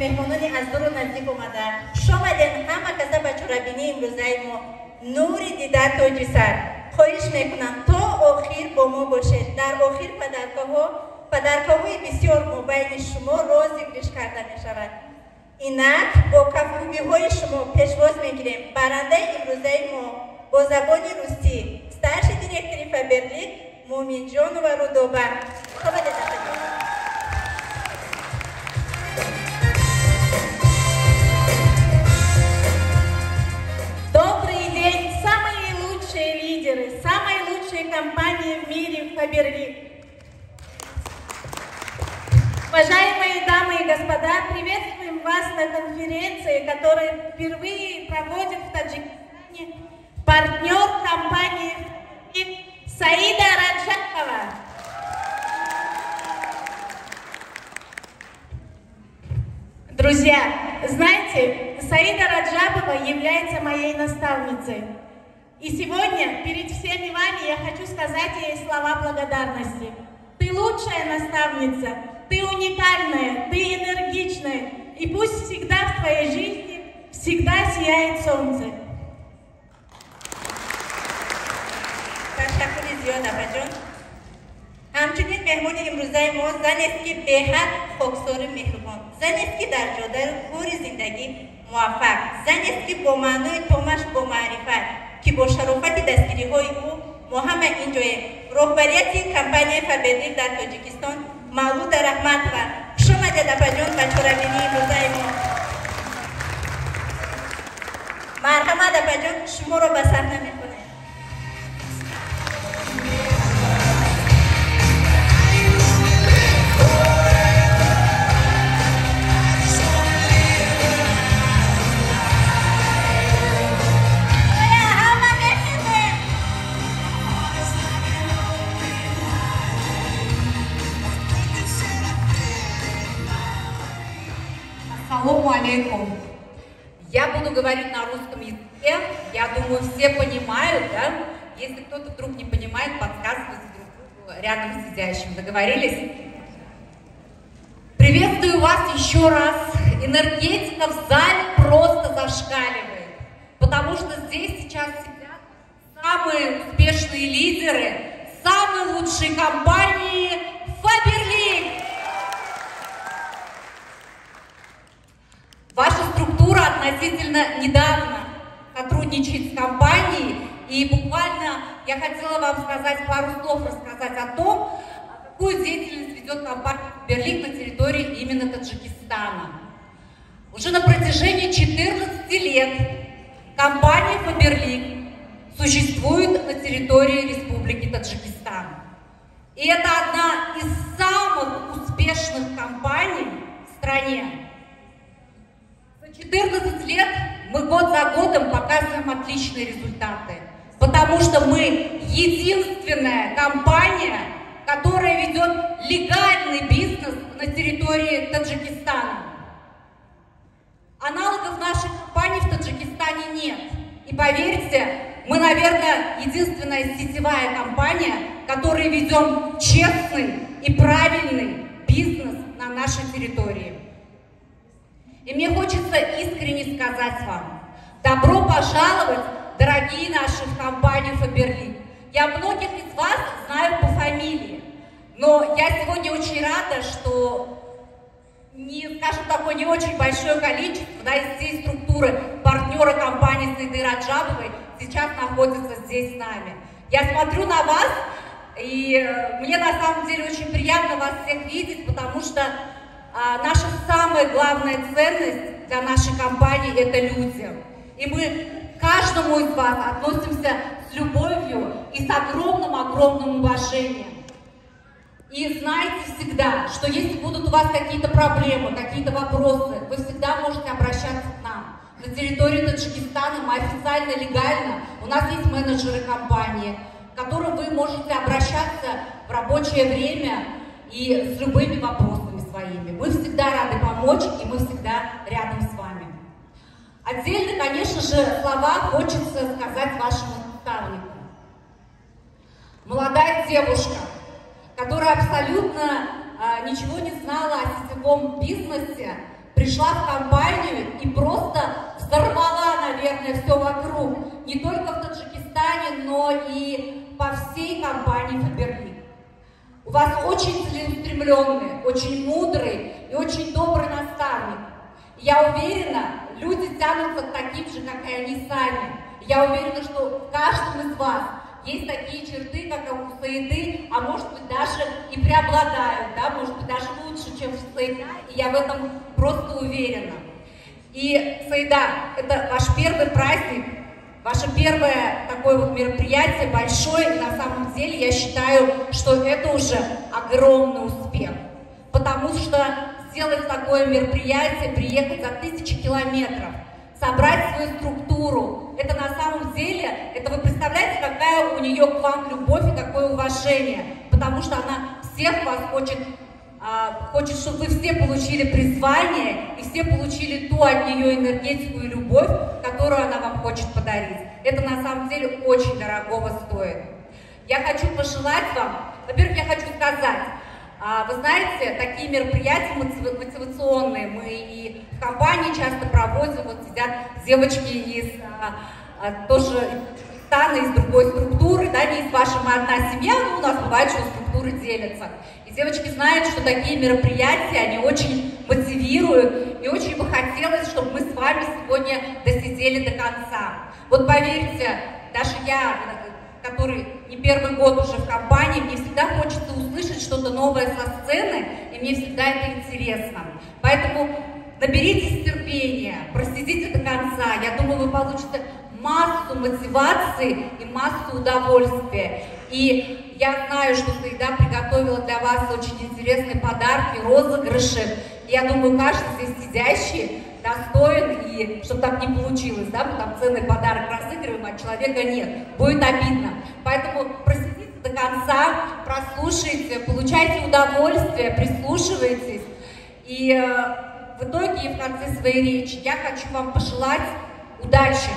меҳмонони аз дуру наздик омада шомаден ҳама каса ба чорабинии имрӯзаи мо нури дида тоҷи сар. хоҳиш мекунам то охир бо мо бошед. дар охир падаркаҳои бисёр мобайни шумо розыгриш карда мешавад. инак бо кафгӯиҳои шумо пешвоз мегирем барандаи имрӯзаи мо бо забони русӣ старший директори Фаберлик Муъминҷонова Рудоба. Добрый день, самые лучшие лидеры, самые лучшие компании в мире Фаберлик. Уважаемые дамы и господа, приветствуем вас на конференции, которая впервые проводит в Таджикистане партнер компании Саида Раджабова. Друзья, знаете, Саида Раджабова является моей наставницей. И сегодня перед всеми вами я хочу сказать ей слова благодарности. Ты лучшая наставница, ты уникальная, ты энергичная, и пусть всегда в твоей жизни всегда сияет солнце. ташаккури зиёд апаҷон. ҳамчунин меҳмони имрӯзаи мо занест ки беҳад хоксори меҳрубон, занест ки дар ҷодаю кори зиндагӣ муваффақ, занест ки бо маънои томаш бо маърифат, ки бо шарофати дастгириҳои ӯ мо ҳама инҷоем. роҳбарияти компанияи Фаберлик дар Тоҷикистон Мавлуда Раҳматова. хуш омадед апаҷон ба чорабинии имрӯзаи мо. марҳамат апаҷон, шуморо ба саҳна мекунем. Ассаламу алейкум. Я буду говорить на русском языке. Я думаю, все понимают, да? Если кто-то вдруг не понимает, подсказывайте друг другу рядом сидящим. Договорились? Приветствую вас еще раз. Энергетика в зале просто зашкаливает. Потому что здесь сейчас сидят самые успешные лидеры, самые лучшие компании Фаберлик. Ваша структура относительно недавно сотрудничает с компанией, и буквально я хотела вам сказать пару слов, рассказать о том, какую деятельность ведет компания Фаберлик на территории именно Таджикистана. Уже на протяжении 14 лет компания Фаберлик существует на территории Республики Таджикистан. И это одна из самых успешных компаний в стране. 14 лет мы год за годом показываем отличные результаты, потому что мы единственная компания, которая ведет легальный бизнес на территории Таджикистана. Аналогов нашей компании в Таджикистане нет. И поверьте, мы, наверное, единственная сетевая компания, которая ведем честный и правильный бизнес на нашей территории. И мне хочется искренне сказать вам, добро пожаловать, дорогие наши в компанию Фаберлик. Я многих из вас знаю по фамилии, но я сегодня очень рада, что, скажем, такое не очень большое количество, да, из всей структуры партнера компании Саиды Раджабовой сейчас находятся здесь с нами. Я смотрю на вас, и мне на самом деле очень приятно вас всех видеть, потому что наша самая главная ценность для нашей компании – это люди. И мы к каждому из вас относимся с любовью и с огромным уважением. И знайте всегда, что если будут у вас какие-то проблемы, какие-то вопросы, вы всегда можете обращаться к нам. На территории Таджикистана мы официально, легально, у нас есть менеджеры компании, к которым вы можете обращаться в рабочее время и с любыми вопросами своими. Мы всегда рады помочь, и мы всегда рядом с вами. Отдельно, конечно же, слова хочется сказать вашему наставнику. Молодая девушка, которая абсолютно ничего не знала о сетевом бизнесе, пришла в компанию и просто взорвала, наверное, все вокруг. Не только в Таджикистане, но и по всей компании Faberlic. У вас очень целеустремленный, очень мудрый и очень добрый наставник. Я уверена, люди тянутся к таким же, как и они сами. Я уверена, что в каждом из вас есть такие черты, как у Саиды, а может быть даже и преобладают, да, может быть даже лучше, чем у Саида, и я в этом просто уверена. И, Саида, это ваш первый праздник, ваше первое такое вот мероприятие большое, и на самом деле я считаю, что это уже огромный успех, потому что сделать такое мероприятие, приехать за 1000 километров, собрать свою структуру, это на самом деле, это вы представляете, какая у нее к вам любовь и какое уважение, потому что она всех вас хочет, чтобы вы все получили призвание и все получили ту от нее энергетику и любовь, которую она вам хочет подарить. Это на самом деле очень дорогого стоит. Я хочу пожелать вам, во-первых, я хочу сказать, вы знаете, такие мероприятия мотивационные мы и в компании часто проводим, вот сидят девочки из тоже Казахстана, из другой структуры, да, не из вашей мы одна семья, но у нас бывает, что структуры делятся. И девочки знают, что такие мероприятия, они очень мотивируют, и очень бы хотелось, чтобы мы с вами сегодня досидели до конца. Вот поверьте, даже я, который не первый год уже в компании, мне всегда хочется услышать что-то новое со сцены, и мне всегда это интересно. Поэтому наберитесь терпения, просидите до конца. Я думаю, вы получите массу мотивации и массу удовольствия. И я знаю, что Саида приготовила для вас очень интересные подарки, розыгрыши. И я думаю, каждый здесь сидящий достоин, и чтобы так не получилось, да, мы там ценный подарок разыгрываем, а человека нет, будет обидно. Поэтому просидите до конца, прослушайте, получайте удовольствие, прислушивайтесь. И в итоге, и в конце своей речи, я хочу вам пожелать удачи.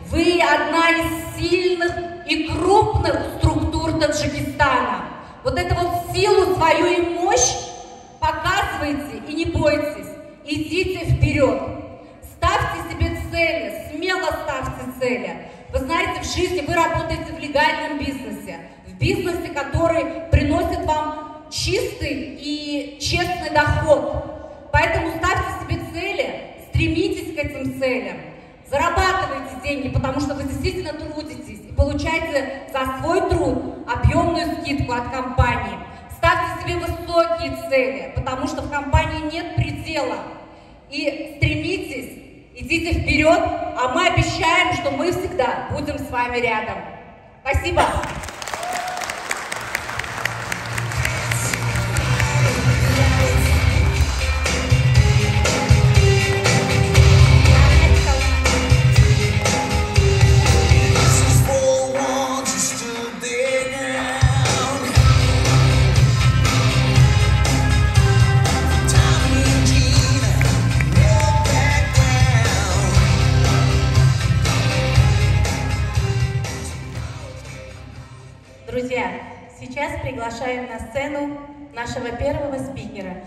Вы одна из сильных и крупных структур Таджикистана. Вот эту вот силу свою и мощь показывайте и не бойтесь. Идите вперед. Ставьте себе цели, смело ставьте цели. Вы знаете, в жизни вы работаете в легальном бизнесе, в бизнесе, который приносит вам чистый и честный доход. Поэтому ставьте себе цели, стремитесь к этим целям. Зарабатывайте деньги, потому что вы действительно трудитесь и получаете за свой труд объемную скидку от компании. Ставьте себе высокие цели, потому что в компании нет предела. И стремитесь, идите вперед, а мы обещаем, что мы всегда будем с вами рядом. Спасибо. Друзья, сейчас приглашаем на сцену нашего первого спикера.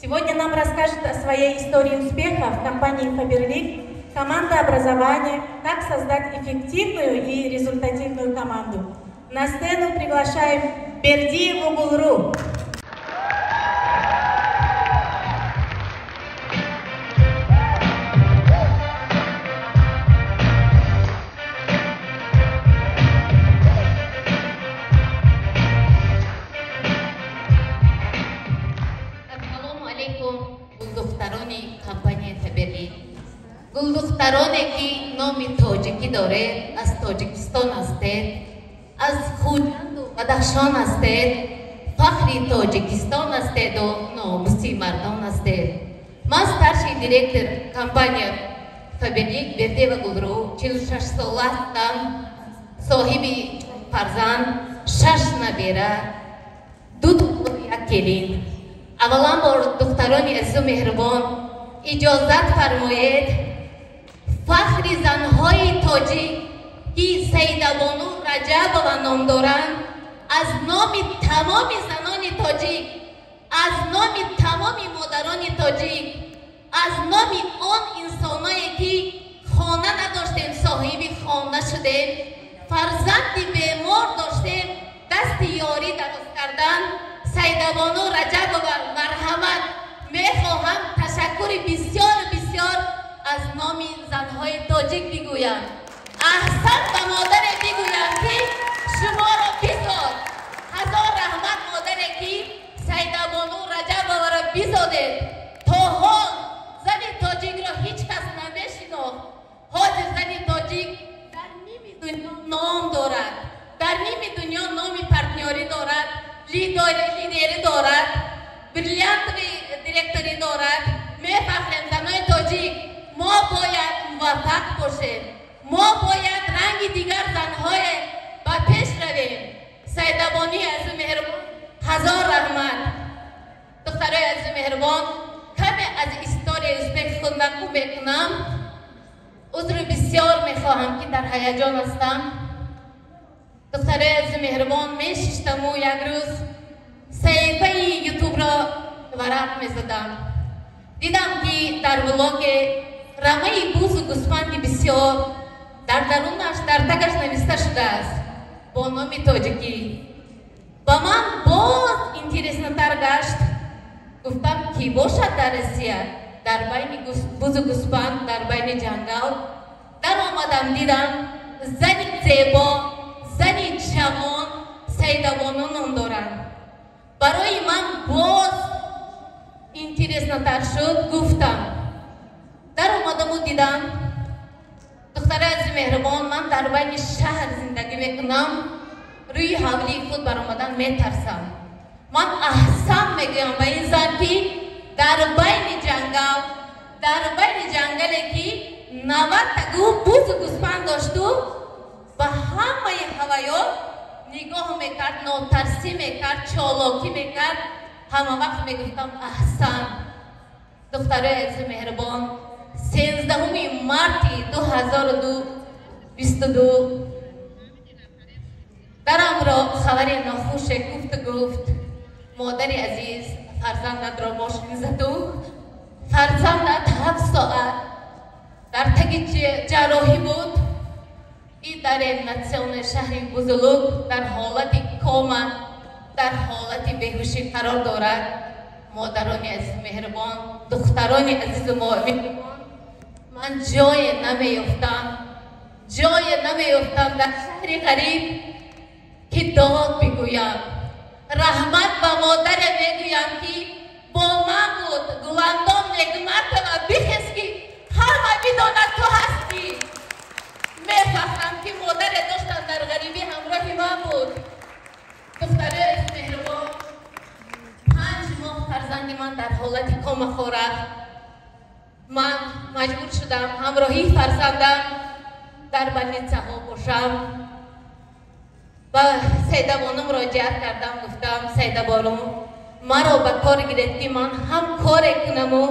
Сегодня нам расскажет о своей истории успеха в компании Faberlic, команда образования, как создать эффективную и результативную команду. На сцену приглашаем Бердиеву Гулру. компания Faberlic. Гулдухтароне ки номи тоҷикӣ доред, аз Тоҷикистон ҳастед, аз хуҷанду Бадахшон ҳастед, фахри Тоҷикистон ҳастеду номуси мардон ҳастед. Ман старший директор компания Faberlic Бердиева Гулру, 46 сола ҳастам, соҳиби фарзанд, 6 набира, 2 духтар, 1 келин. Аввалан бор духтарони азизу меҳрубон, иҷозат фармоед фахри занҳои тоҷик ки Саидабону Раҷабова ном доранд, аз номи тамоми занони тоҷик, аз номи тамоми модарони тоҷик از نام آن انسانایی که خانه نداشتیم صاحب خانه شدیم، فرزندی بیمار داشتیم دست یاری دراز کردن. سیده بانو رجبова مرحمت میخواهم تشکر بسیار بسیار از نام زنهای تاجیک بگویم. احسن به مادر بگویم که شما را بزاد. هزار رحمت مادری که سیده بانو رجبова را بزادید. تا حال زن تاجیک را هیچ کس نمیشناخت. حاضر زن تاجیک در نیم دنیا نام دارد، در نیم دنیا نام پارتنری دارد، لیدری دارد، بریلیانت دیرکتوری دارد. میفهمیم زنای تاجیک ما باید موفق باشیم، ما باید رنگ دیگر زنهای به پیش رویم. سیده بانی از مهربان هزار رحمت. دخترای از مهربان کمی از استوری ازبک خوندن میکنم. عذر بسیار میخواهم که در هیجان هستم. دخترای از مهربان میشستم و یک روز صحیفه یوتیوب را ورق میزدم. دیدم که در ولاگ رمه بوز و گوسفند بسیار در درونش در تگش نوشته شده است با نام تاجیکی. با من باز اینترسنتر گشت. گفتم کی باشد در روسیه در بین بوز و گوسفند در بین جنگل. در آمدم دیدم زنی زیبا، زنی جوان سیده بانو نام دارند. برای من باز اینترسنتر شد. گفتم در آمدم و دیدم دختر از مهربان من در بین شهر زندگی میکنم. روی حولی خود برآمدن میترسم. من احسن میگم به این زن که در بین جنگل، در بین جنگلی که 90 تگو بوز و گوسفند داشت و به همه حیوانات نگاه میکرد، ناترسی میکرد، چالاکی میکرد. همه وقت میگفتم احسن. دخترای از مهربان 13 مارت 2022 درم را خبری ناخوش گفت مادری عزیز فرزندت را ماشین زد و فرزندت 7 ساعت در تگ جراحی بود. این در ناسیون شهری بزرگ در حالت کما در حالت بیهوشی قرار دارد. مادرانی عزیز مهربان، دخترانی عزیز مهربان، من جای نمیافتم در شهری غریب که داد بگویم. رحمت و مادر میگویم که با من بود. گلندام نگمت و بخیز که همه بداند تو هستی. میفهمم که مادر داشتن در غریبی همراه من بود. دختره مهربان 5 ماه فرزند من در حالت کما خورد. من مجبور شدم همراهی فرزندم در بلنیسه ها باشم. با سیده بانو مراجعت کردم. گفتم سیده بانو مرا به کار گرفتی، من هم کار کنم و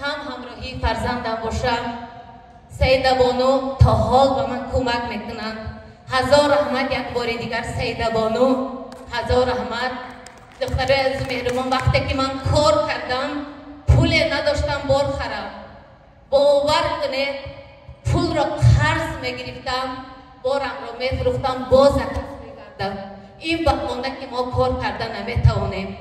هم همراهی فرزندم باشم. سیده بانو تا حال به من کمک میکنن. هزار رحمت. یک بار دیگر سیده بانو هزار رحمت. دختره از مهربان وقتی که من کار کردم پول نداشتم بار خرم. باور کنید پول را قرض میگرفتم، بارم را میفروختم، باز این بهانه که ما کار کردن نمیتوانیم.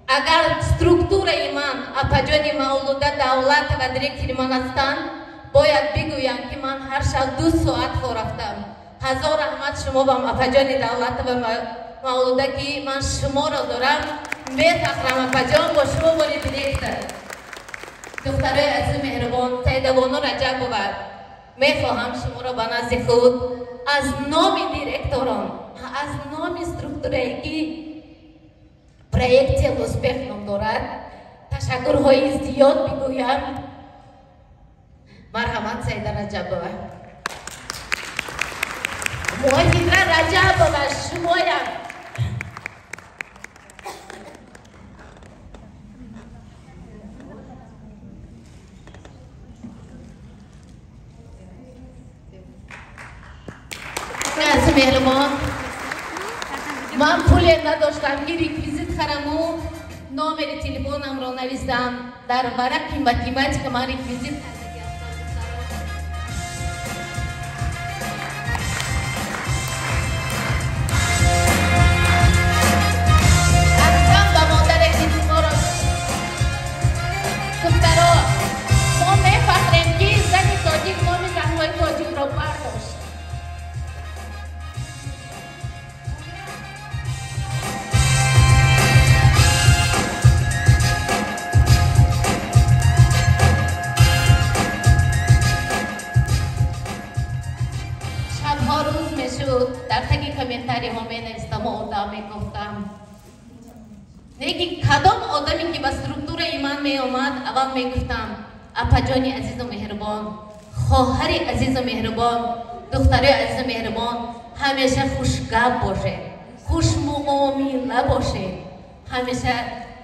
اگر سترکتور ایمان اپاجانی مولوده دولت و دیرکتری من هستند باید بگویم که من هر شب 2 ساعت کار رفتم. هزار رحمت شما با اپاجانی دولت و مولوده که من شما را دارم. میفخرم اپاجان با شما باری دیرکتر. دختره عزیز مهربان سیده بانو رجبova میخواهم شما را به نزد خود از نام دیرکتوران، از نام استرکتوری که پروژه لوسپخ نام دارد تشکرهای زیاد بگویم. مرحمت سیده رجبova. مهندره رجبova شمایم. از مهربان من پول نداشتم که ریکویزیت خرمو номери телефонамро нависам дар варақи математика ман реквизит аксам ба модаре дидморо духтаро мо мефахрем ки зани тоҷик номи заҳрои тоҷикро бардошт. در تگی کامنتاری ها می نوشتم و آدم می گفتم نگی کدام آدمی که با سترکتور ایمان می آمد اول می گفتم اپا جانی عزیز و مهربان، خواهری عزیز و مهربان، دختری عزیز و مهربان همیشه خوشگپ باشه، خوش معامله باشه، همیشه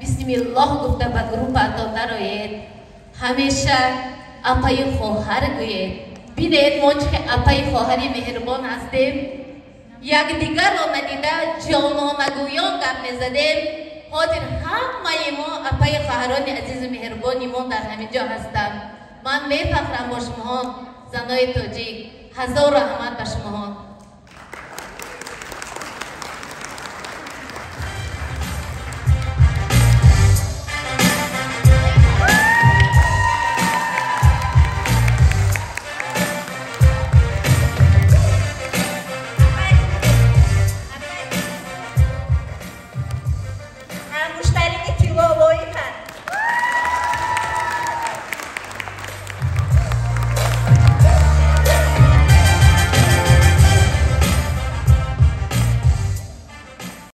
بسم الله گفته به گروه پرداخته روید، همیشه اپای خواهر گوید. بینید ما چه اپای خواهری مهربان هستیم، یک دیگر رو ندیده جانانگویان گپ میزدیم. حاضر همه ما اپای خواهران عزیز و مهربانی ما در همینجا هستند. من میفخرم با شما زنای تاجیک. هزار رحمت به شما.